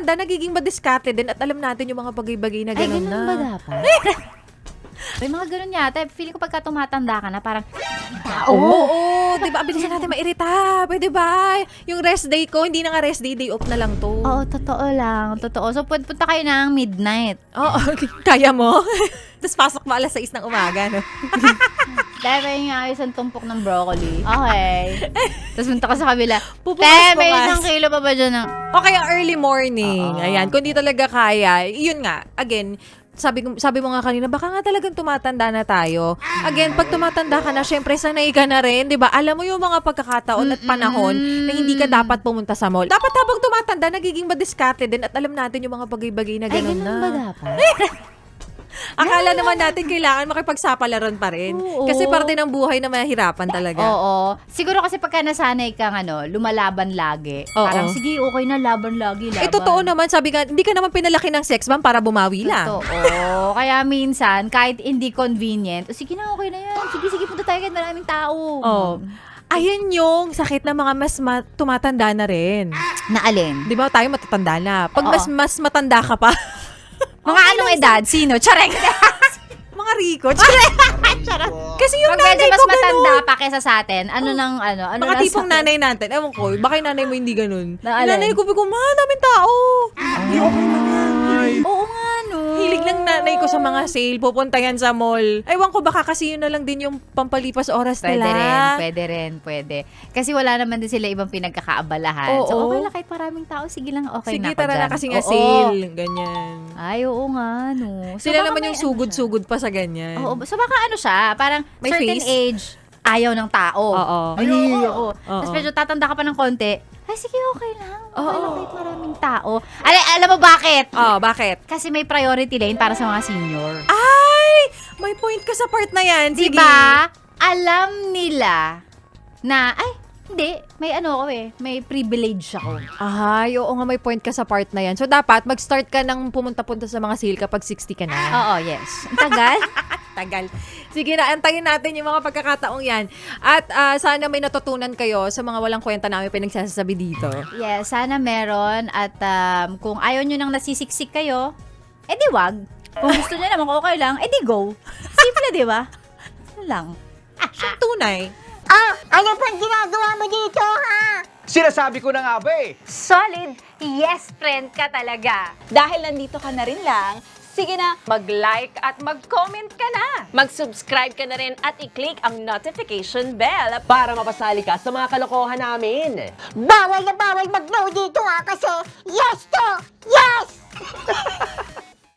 tumatanda, nagiging madiskarte din at alam natin yung mga bagay-bagay na Ay, gano'n ganun na. ba dapat? May mga ganun yata. Feeling ko pagka tumatanda ka na, parang, Oo, di ba? Abilisan natin mairita. Pwede ba? Yung rest day ko, hindi na nga rest day, day off na lang to. oo, totoo lang. Totoo. So, punta kayo ng midnight. Oo, kaya mo? Tapos pasok mo alas 6 ng umaga, no? Dahil may nga isang tumpok ng broccoli. Okay. Tapos punta ka sa kabila. Pupukas-pukas. May isang kilo pa ba dyan ng... O kaya early morning. Oo. Ayan, kung di talaga kaya, yun nga, again, sabi mo nga kanina, baka nga talagang tumatanda na tayo. Again, pag tumatanda ka na, syempre sanay ka na rin, di ba? Alam mo yung mga pagkakataon at panahon na hindi ka dapat pumunta sa mall. Dapat habang tumatanda, nagiging madiskarte din at alam natin yung mga bagay-bagay na Ay, gano'n ganun na. ba dapat? Akala naman natin kailangan makipagsapalaran pa rin. Oo. Kasi parte ng buhay na mahirapan talaga. Oo. Siguro kasi pagka nasanay kang lumalaban lagi. Oo. Parang, sige, okay na, laban lagi, laban. Totoo naman, sabi nga, hindi ka naman pinalaki ng sex bomb para bumawi lang. Totoo. Kaya minsan, kahit hindi convenient, sige na, okay na yan. Sige, punta tayo kahit maraming tao. Oh. Ayan yung sakit ng mga mas tumatanda na rin. Na alin? Di ba tayo matatanda na? Pag Oo. mas matanda ka pa, Mga anong edad? Sino? Charek! mga Rico, charot. Kasi yung Pag medyo nanay mas ko matanda ganun. pa kaysa sa atin, ano Mga tipong nanay natin. Ewan ko, baka yung nanay mo hindi ganun. Na Yung alin? nanay ko, daming tao. Oo nga, no. Hilig ng nanay ko sa mga sale, pupunta yan sa mall. Ewan ko, baka kasi yun na lang din yung pampalipas oras nila. Pwede. Kasi wala naman din sila ibang pinagkakaabalahan. Oo. So, okay lang kahit maraming tao, sige lang, okay Sige, na ako tara na dyan. kasi nga Oo. sale. Ganyan. Ay, oo nga, no. So, Sila baka naman may yung ano sugod-sugod pa sa ganyan. siya. Oo, so baka ano siya, parang May certain face? age, ayaw ng tao. Oo. Ayoko. Oo. Tapos medyo tatanda ka pa ng konti, ay sige, okay lang. Okay Oo. lang kahit maraming tao. Alam mo bakit? Oh, bakit? Kasi may priority lane para sa mga senior. Ay! May point ka sa part na yan. Sige. Diba? Alam nila na, ay, hindi, may may privilege ako. Ay, oo nga, may point ka sa part na yan. So, dapat mag-start ka ng pumunta-punta sa mga sale kapag 60 ka na. Oo, yes. Ang tagal? Tagal. Sige na, antayin natin yung mga pagkakataong yan. At sana may natutunan kayo sa mga walang kwenta namin pinagsasabi dito. Yes, sana meron. At kung ayaw nyo nang nasisiksik kayo, edi wag. Kung gusto nyo naman, okay lang, edi go. Simple, di ba? Ano lang. Siyang tunay. Ano pang ginagawa mo dito, ha? Sinasabi ko na nga ba eh. Solid yes friend ka talaga. Dahil nandito ka na rin lang, sige na, mag-like at mag-comment ka na. Mag-subscribe ka na rin at i-click ang notification bell. Para mapasali ka sa mga kalokohan namin. Bawal na bawal mag-no dito, ha? Kasi yes